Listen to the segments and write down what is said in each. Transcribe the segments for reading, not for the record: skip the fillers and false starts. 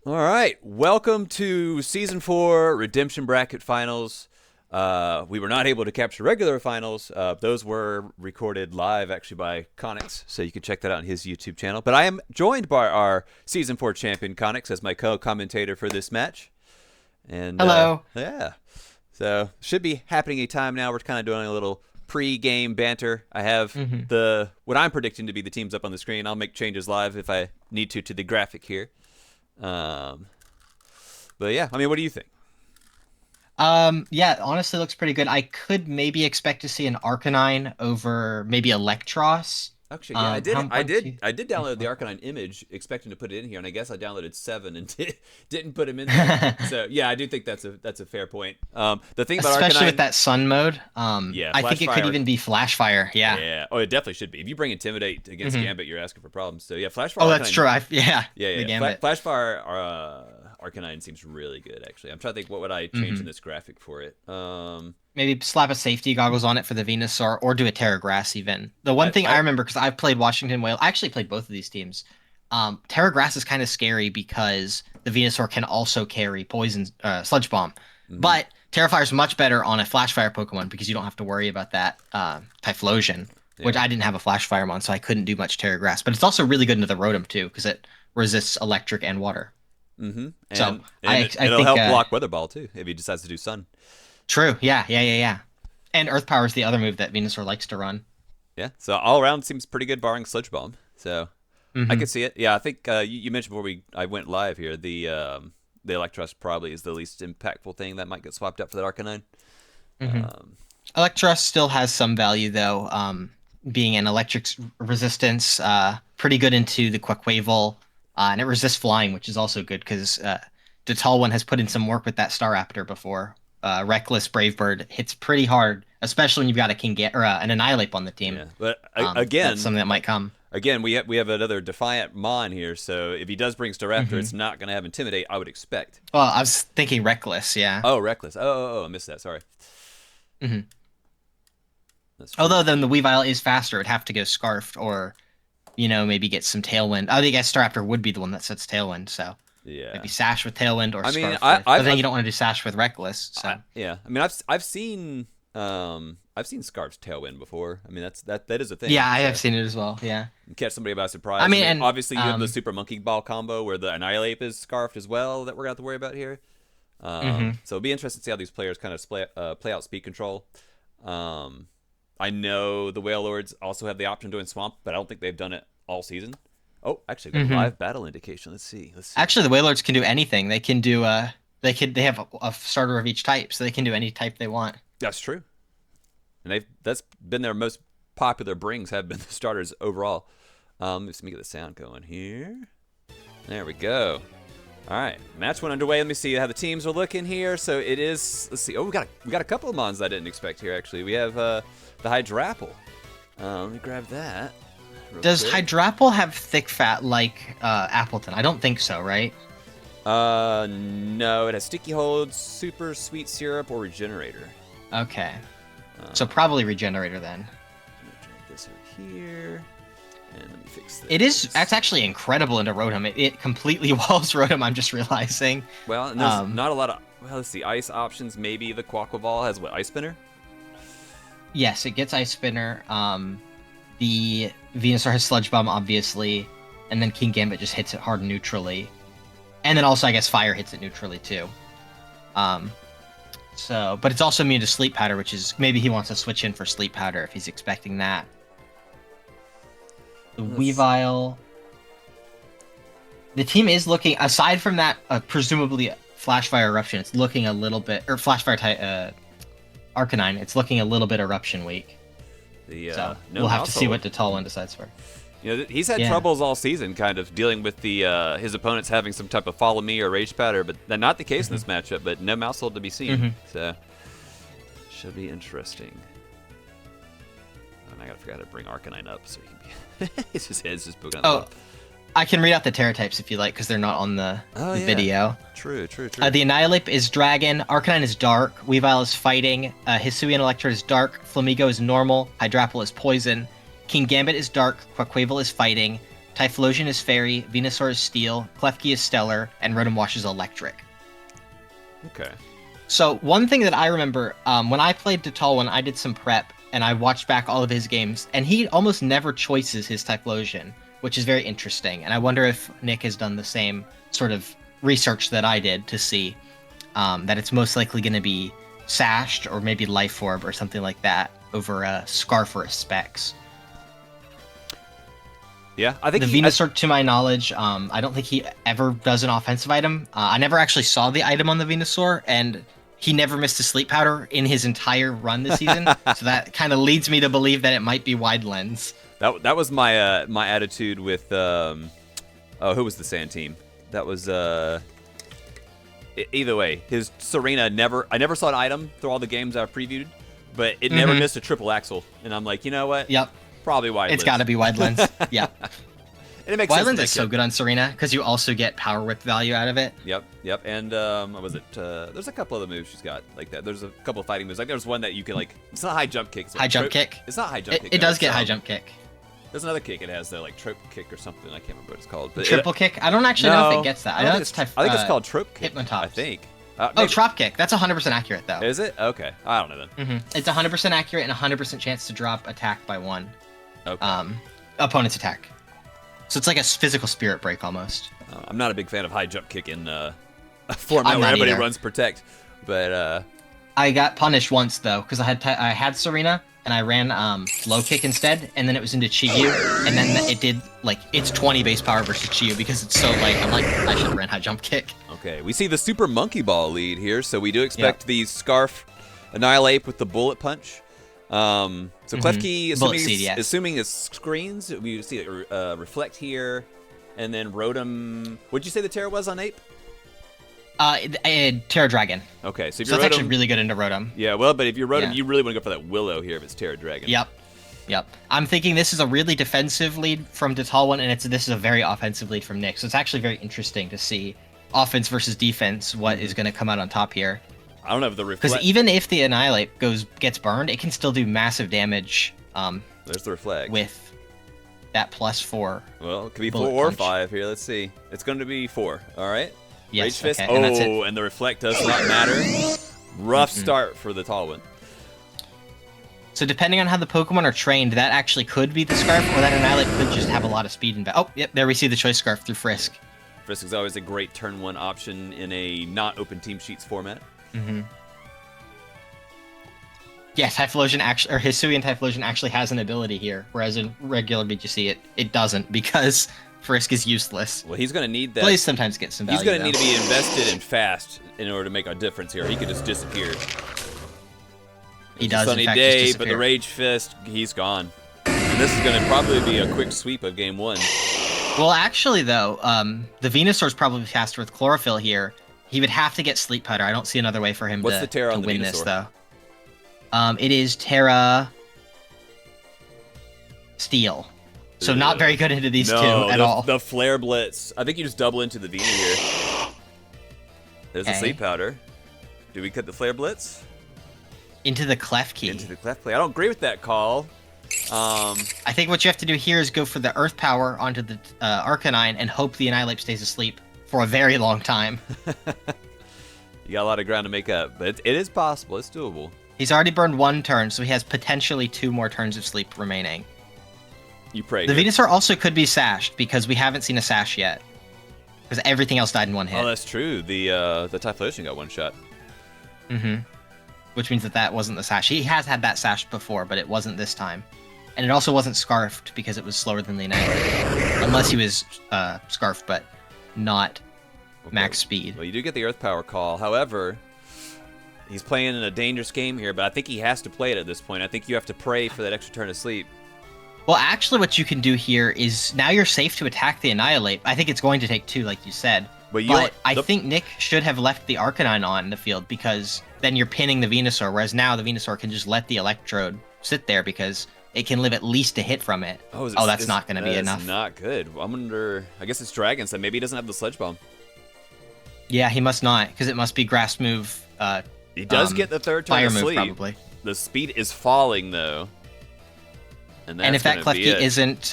All right, welcome to Season 4 Redemption Bracket Finals. We were not able to capture regular finals. Those were recorded live, actually, by Connix, so you can check that out on his YouTube channel. But I am joined by our Season 4 champion, Connix, as my co-commentator for this match. And Hello. yeah, so should be happening any time now. We're kind of doing a little pre-game banter. I have hmm what I'm predicting to be the teams up on the screen. I'll make changes live if I need to the graphic here. Um, but yeah, I mean, what do you think? Yeah, honestly looks pretty good. I could maybe expect to see an Arcanine over maybe Electros. Actually, yeah, I did. How I one, did. two, I did three, download the four. Arcanine image, expecting to put it in here, and I guess I downloaded 7 and didn't put him in there. So yeah, I do think that's a fair point. The thing about Especially with Arcanine, that sun mode. yeah, I Flash think it could Fire. even be Flash Fire. Yeah. Yeah, oh, it definitely should be. If you bring Intimidate against hmm Gambit, you're asking for problems. So yeah, Flash Oh, Fire that's Arcanine. true. Yeah, Yeah, the yeah, Gambit. Flash Fire Arcanine seems really good. Actually, I'm trying to think what would I change in hmm this graphic for it. Maybe slap a safety goggles on it for the Venusaur, or do a Terra Grass even. The one thing I I remember, because I've played Washington Whale, I actually played both of these teams. Terra Grass is kind of scary because the Venusaur can also carry Poison, Sludge Bomb. mhm, But Terra Fire is much better on a Flash Fire Pokemon because you don't have to worry about that Typhlosion, which yeah. I didn't have a Flash Fire on, so I couldn't do much Terra Grass. But it's also really good into the Rotom too because it resists electric and water. So And I it'll think help block Weather Ball too if he decides to do Sun. true. Yeah. And Earth Power is the other move that Venusaur likes to run. Yeah, so all around seems pretty good, barring Sludge Bomb. So I could hmm see it. Yeah, I think you mentioned before I went live here the Electros probably is the least impactful thing that might get swapped out for that Arcanine. hmm Um, Electros still has some value though, being an electric resistance, pretty good into the Quaquaval, and it resists flying, which is also good because the tall one has put in some work with that Staraptor before. Reckless Brave Bird hits pretty hard, especially when you've got a or an Annihilate on the team. yeah, but That's something that might come. again, we have another Defiant Mon here. So if he does bring Staraptor, hmm it's not going to have Intimidate. I would expect. Well, I was thinking Reckless, yeah. Oh, Reckless. Oh, I missed that. Sorry. hmm That's true. Although then the Weavile is faster, it'd have to go Scarfed or, maybe get some Tailwind. I think Staraptor would be the one that sets Tailwind, so. Yeah. Maybe Sash with Tailwind or I mean, Scarf with. But then you don't want to do Sash with Reckless. So. Yeah. I mean, I've seen Scarf's Tailwind before. I mean, that is a thing. Yeah, I have So seen it as well. Yeah. you catch somebody by surprise. I I mean, mean, and obviously you have the Super Monkey Ball combo where the Annihilate is scarfed as well that we're gonna have to worry about here. mhm. So it'll be interesting to see how these players kind of play out speed control. Um, I know the Whale Lords also have the option of doing Swamp, but I don't think they've done it all season. Oh, actually, got a Mhm. live battle indication. Let's see. Let's see. Actually, the Wailords can do anything. They can do they have a starter of each type, so they can do any type they want. That's true, and that's been their most popular brings have been the starters overall. Let me get the sound going here. There we go. All right, match one underway. Let me see how the teams are looking here. So it is. Let's see. Oh, we got a couple of mons I didn't expect here. Actually, we have the Hydrapple. Let me grab that real Does quick. Hydrapple have thick fat like Appleton? I don't think so, right? No, it has sticky hold, super sweet syrup, or regenerator. Okay. Uh, So probably Regenerator then. Let me drag this over here, and let me fix this. It is. That's actually incredible into Rotom. It completely walls Rotom. I'm just realizing. Well, and there's Um, not a lot of. Well, let's see. Ice options. Maybe the Quaquaval has what? Ice Spinner. Yes, it gets Ice Spinner. The Venusaur has Sludge Bomb, obviously, and then King Gambit just hits it hard neutrally, and then also I guess Fire hits it neutrally too. Um, but it's also immune to Sleep Powder, which is maybe he wants to switch in for Sleep Powder if he's expecting that. The Let's- Weavile. The team is looking, aside from that, presumably Flash Fire Eruption, it's looking a little bit, or Flash Fire Arcanine, it's looking a little bit Eruption weak. The So no we'll have to see Mousehold. what the tall one decides for. You know, he's had Yeah. troubles all season, kind of dealing with the his opponents having some type of follow me or rage powder, but not the case in this matchup. But no Mousehold to be seen, Mhm. so should be interesting. And I gotta figure out how to bring Arcanine up so he can be. His head's just poking out the Oh, bottom. I can read out the Terra types if you like, because they're not on the, Oh, the yeah. video. True. The Annihilate is Dragon, Arcanine is Dark, Weavile is Fighting, Hisuian Electrode is Dark, Flamigo is Normal, Hydrapple is Poison, King Gambit is Dark, Quaquaval is Fighting, Typhlosion is Fairy, Venusaur is Steel, Klefki is Stellar, and Rotom Wash is Electric. Okay. So one thing that I remember, when I played Detalwin, I did some prep, and I watched back all of his games, and he almost never choices his Typhlosion, which is very interesting. And I wonder if Nick has done the same sort of research that I did to see that it's most likely going to be Sashed or maybe Life Orb or something like that over Scarf or Specs. Yeah, I think the Venusaur, to my knowledge, I don't think he ever does an offensive item. I never actually saw the item on the Venusaur, and he never missed a Sleep Powder in his entire run this season. So that kind of leads me to believe that it might be Wide Lens. That was my my attitude with who was the Sand team? That was either way. His Serena I never saw an item through all the games I've previewed, but it never missed a triple axle, and I'm like, you know what? Yep. Probably Wide Lens. It's got to be Wide Lens. Yeah. And it makes Wide sense. Lens is so good on Serena because you also get Power Whip value out of it. Yep. And what was it? There's a couple other moves she's got like that. There's a couple of fighting moves. Like there's one that you can like. It's not high jump kick. High jump kick. It's not high jump kick. It does get high jump kick. There's another kick it has though, like trope kick or something. I can't remember what it's called. But triple kick. I don't actually know if it gets that. I know it's I think it's called trope kick. Hypnotops. I think. Trop kick. That's 100% accurate though. Is it? Okay. I don't know then. It's 100% accurate and 100% chance to drop attack by 1. Okay. Opponent's attack. So it's like a physical spirit break almost. I'm not a big fan of high jump kick in a format where everybody runs protect, but I got punished once though because I had Serena and I ran low kick instead, and then it was into Chiyu, and then it did like it's 20 base power versus Chiyu because it's so light. I'm like I should have ran high jump kick. Okay, we see the Super Monkey Ball lead here, so we do expect the Scarf Annihilate with the Bullet Punch. So Klefki, assuming it's screens, we see it reflect here, and then Rotom. What'd you say the Terra was on Ape? Terra Dragon. Okay, so if So you're it's Rotom, actually really good into Rotom. yeah, well, but if you're Rotom, Yeah. you really want to go for that Willow here if it's Terra Dragon. Yep. I'm thinking this is a really defensive lead from Detalwin, and this is a very offensive lead from Nick. So it's actually very interesting to see offense versus defense. What is going to come out on top here? I don't know if the reflect. Because even if the Annihilate gets burned, it can still do massive damage. There's the reflect With that +4. Well, it could be 4 Bullet or punch. 5 here. Let's see. It's going to be 4. All right. Yes, Rage Fist. okay, and that's it. And the reflect does not matter. Rough start for the Talwin. So depending on how the Pokemon are trained, that actually could be the Scarf, or that Annihilate could just have a lot of speed and oh, yep, there we see the Choice Scarf through Frisk. Frisk is always a great turn 1 option in a not open team sheets format. Yeah, Typhlosion actually, or Hisuian Typhlosion actually has an ability here, whereas in regular BGC it doesn't because Frisk is useless. Well, he's going to need that. Plays sometimes get some value. He's going to need to be invested and fast in order to make a difference here. He could just disappear. He does, Sunny in fact, day, just but the disappear. Rage Fist, he's gone. And this is going to probably be a quick sweep of game 1. Well, actually, though, the Venusaur's probably faster with Chlorophyll here. He would have to get Sleep Powder. I don't see another way for him What's the Terra to on the win Venusaur? this, though. It is Terra Steel. So not very good into these two at all. The Flare Blitz. I think you just double into the Vena here. There's the Sleep Powder. Do we cut the Flare Blitz? Into the Klefki. Into the Clef Play. I don't agree with that call. I think what you have to do here is go for the Earth Power onto the Arcanine and hope the Annihilate stays asleep for a very long time. You got a lot of ground to make up, but it is possible. It's doable. He's already burned 1 turn, so he has potentially 2 more turns of sleep remaining. You pray. The here. Venusaur also could be sashed because we haven't seen a sash yet. Because everything else died in 1 hit. Oh, that's true. The Typhlosion got 1 shot. Which means that wasn't the sash. He has had that sash before, but it wasn't this time. And it also wasn't scarfed because it was slower than the Annihilate. Unless he was scarfed, but not max speed. Well, you do get the Earth Power call. However, he's playing in a dangerous game here, but I think he has to play it at this point. I think you have to pray for that extra turn of sleep. Well, actually, what you can do here is now you're safe to attack the Annihilate. I think it's going to take 2, like you said. But I think Nick should have left the Arcanine on the field because then you're pinning the Venusaur, whereas now the Venusaur can just let the Electrode sit there because it can live at least a hit from it. Oh, that's not going to be enough. That's not good. I wonder. I guess it's Dragon, so maybe he doesn't have the Sledge Bomb. Yeah, he must not, because it must be Grass Move. He does get the 3rd turn Fire of Move, sleep. probably. The speed is falling, though. And that's And if that gonna be Klefki it. isn't, if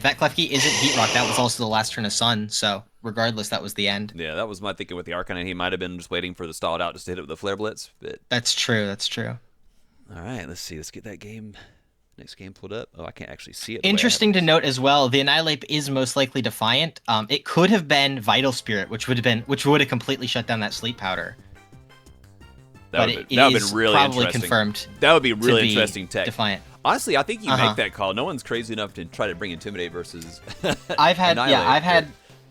that Klefki isn't Heat Rock, that was also the last turn of Sun. So regardless, that was the end. Yeah, that was my thinking with the Arcanine. He might have been just waiting for the stalled out just to hit it with the Flare Blitz. But That's true. That's true. all right, let's see. Let's get that next game pulled up. Oh, I can't actually see it. Interesting to note as well, the Annihilate is most likely Defiant. It could have been Vital Spirit, which would have completely shut down that Sleep Powder. That would have been really probably interesting. Confirmed. That would be really interesting tech. Defiant. Honestly, I think you make that call. No one's crazy enough to try to bring Intimidate versus. I've had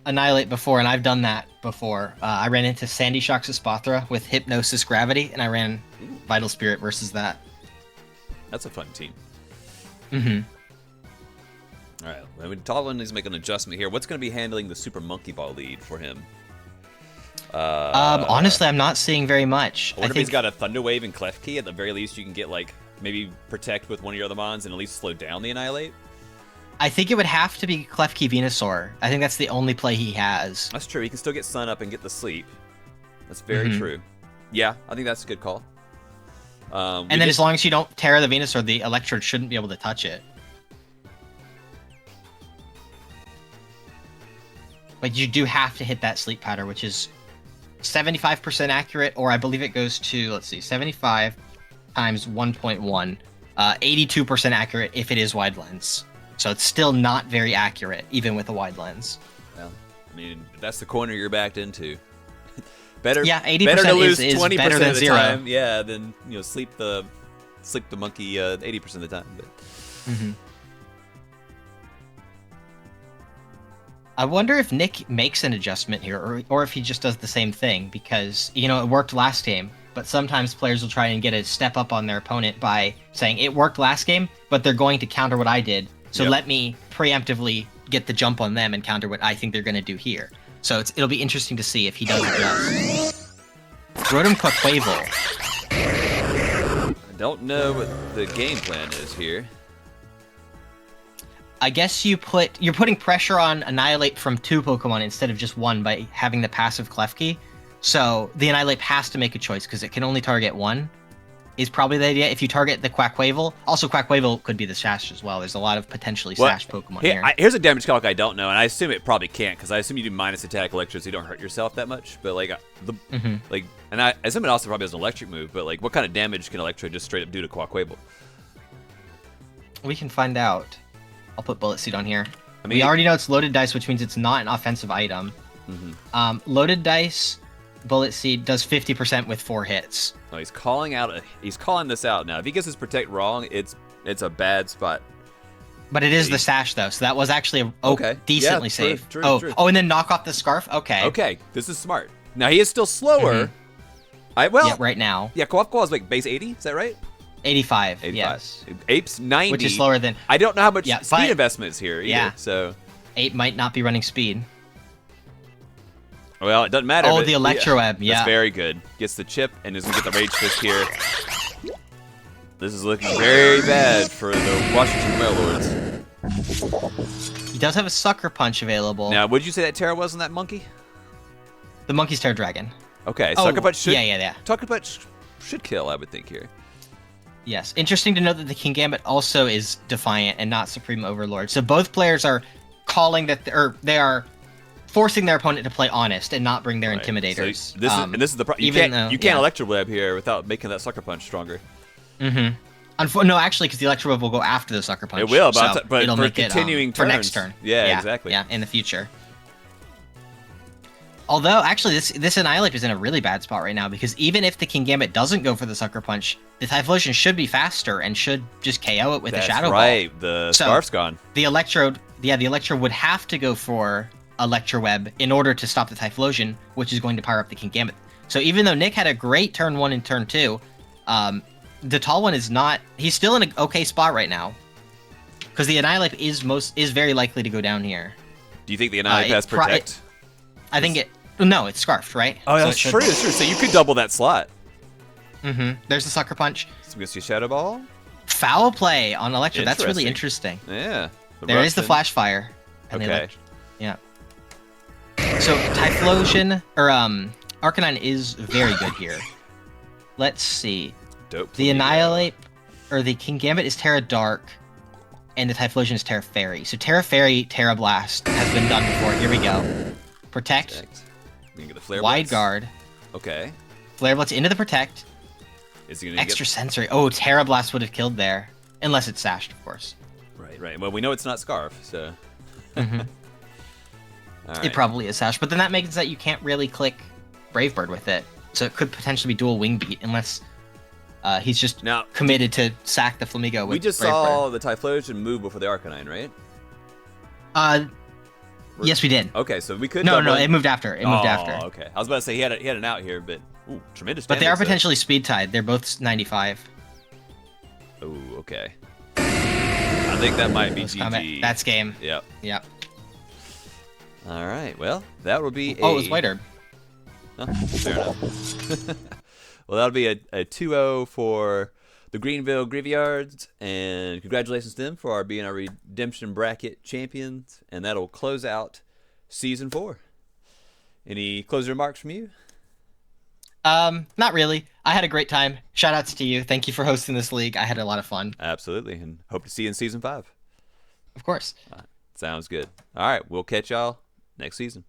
Annihilate before, and I've done that before. I ran into Sandy Shock's Espathra with Hypnosis Gravity, and I ran Vital Spirit versus that. That's a fun team. Mm-hmm. All right, I mean, Talon is making an adjustment here. What's going to be handling the Super Monkey Ball lead for him? Honestly, I'm not seeing very much. I wonder if he's got a Thunder Wave and Klefki. At the very least, you can get like maybe protect with one of your other mons and at least slow down the Annihilate. I think it would have to be Klefki Venusaur. I think that's the only play he has. That's true. He can still get Sun up and get the sleep. That's very true. Yeah, I think that's a good call. And then as long as you don't tear the Venusaur, the Electrode shouldn't be able to touch it. But you do have to hit that Sleep Powder, which is 75% accurate, or I believe it goes to, let's see, 75 times 1.1, 82% accurate if it is wide lens. So it's still not very accurate, even with a wide lens. Well, I mean, that's the corner you're backed into. Better, 80% better to lose is 20% better than of the 0. time, yeah, than sleep the monkey 80% of the time. But. I wonder if Nick makes an adjustment here, or if he just does the same thing, because it worked last game. But sometimes players will try and get a step up on their opponent by saying it worked last game, but they're going to counter what I did. So let me preemptively get the jump on them and counter what I think they're going to do here. So it'll be interesting to see if he does adjust. Rotom Quaquaval. I don't know what the game plan is here. I guess you're putting pressure on Annihilate from 2 Pokemon instead of just 1 by having the passive Klefki. So the Annihilate has to make a choice because it can only target 1. Is probably the idea. If you target the Quaquaval, also Quaquaval could be the Sash as well. There's a lot of potentially Sash Pokemon here. Here's a damage calc I don't know, and I assume it probably can't, because I assume you do minus attack Electro, so you don't hurt yourself that much. But and I assume it also probably has an electric move. But what kind of damage can Electro just straight up do to Quaquaval? We can find out. I'll put Bullet Seed on here. I mean, we already know it's loaded dice, which means it's not an offensive item. Loaded dice, Bullet Seed does 50% with 4 hits. Oh, he's calling this out now. If he gets his Protect wrong, it's a bad spot. But it is the Sash though, so that was actually decently safe. True. And then knock off the Scarf. Okay, this is smart. Now he is still slower. Right now. Yeah, Quaquaval is like base 80. Is that right? 85. Yes. Ape's 90, which is slower than. I don't know how much speed investment is here either. So Ape might not be running speed. Well, it doesn't matter. Oh, the Electro Web, That's very good. Gets the chip and is going to get the Rage Fist here. This is looking very bad for the Washington Railroads. He does have a Sucker Punch available. Now, would you say that Terra was on that monkey? The monkey's Terra Dragon. Okay, Sucker Punch should... Yeah. Sucker Punch should kill, I would think, here. Yes. Interesting to note that the King Gambit also is Defiant and not Supreme Overlord. So both players are calling that... they are... forcing their opponent to play honest and not bring their intimidators. So this is the problem. You can't Electro Web here without making that Sucker Punch stronger. No, actually, because the Electro Web will go after the Sucker Punch. It will, but it'll for make continuing it, turns. for next turn. Yeah, exactly. Yeah, in the future. Although, actually, this Annihilate is in a really bad spot right now, because even if the King Gambit doesn't go for the Sucker Punch, the Typhlosion should be faster and should just KO it with a Shadow Ball. That's right. The Scarf's gone. The Electrode would have to go for Electro Web in order to stop the Typhlosion, which is going to power up the King Gambit. So even though Nick had a great turn 1 and turn 2, the tall one is not. He's still in an okay spot right now, because the Annihilate is very likely to go down here. Do you think the Annihilate has Protect? I think it. No, it's Scarfed, right? Oh, that's true. That's true. So you could double that slot. There's the Sucker Punch. So we gonna see Shadow Ball. Foul play on Electro. That's really interesting. Yeah. There is the Flash Fire. And yeah. So Typhlosion or Arcanine is very good here. Let's see. Dope. The Annihilate or the King Gambit is Terra Dark. and the Typhlosion is Terra Fairy. So Terra Fairy, Terra Blast has been done before. Here we go. Protect. We can get the Flare Wide Blitz. Guard. Okay. Flare Blitz into the Protect. Is he gonna Extra Sensory. Oh, Terra Blast would have killed there. Unless it's Sashed, of course. Right. Well, we know it's not Scarf, so. Mm-hmm. All right. It probably is Sashed, but then that means that you can't really click Brave Bird with it. So it could potentially be dual Wing Beat unless he's just Now, committed to sack the Flamigo with we just Brave saw Bird. the Typhlosion move before the Arcanine, right? Yes, we did. Okay, so we could. No, double it moved after. It moved after. Okay. I was about to say he had an out here, but ooh, tremendous. But they are damage, though. potentially speed tied. They're both 95. Ooh, okay. I think that might be GG. That's game. Yep. Yep. All right. Well, that will be. Oh, it was White Herb. Oh, fair enough. Well, that'll be a 2-0 for the Greenville Graveyards, and congratulations to them for being our redemption bracket champions, and that'll close out season 4. Any closing remarks from you? Not really. I had a great time. Shout outs to you. Thank you for hosting this league. I had a lot of fun. Absolutely, and hope to see you in season 5. Of course. Sounds good. All right, we'll catch y'all next season.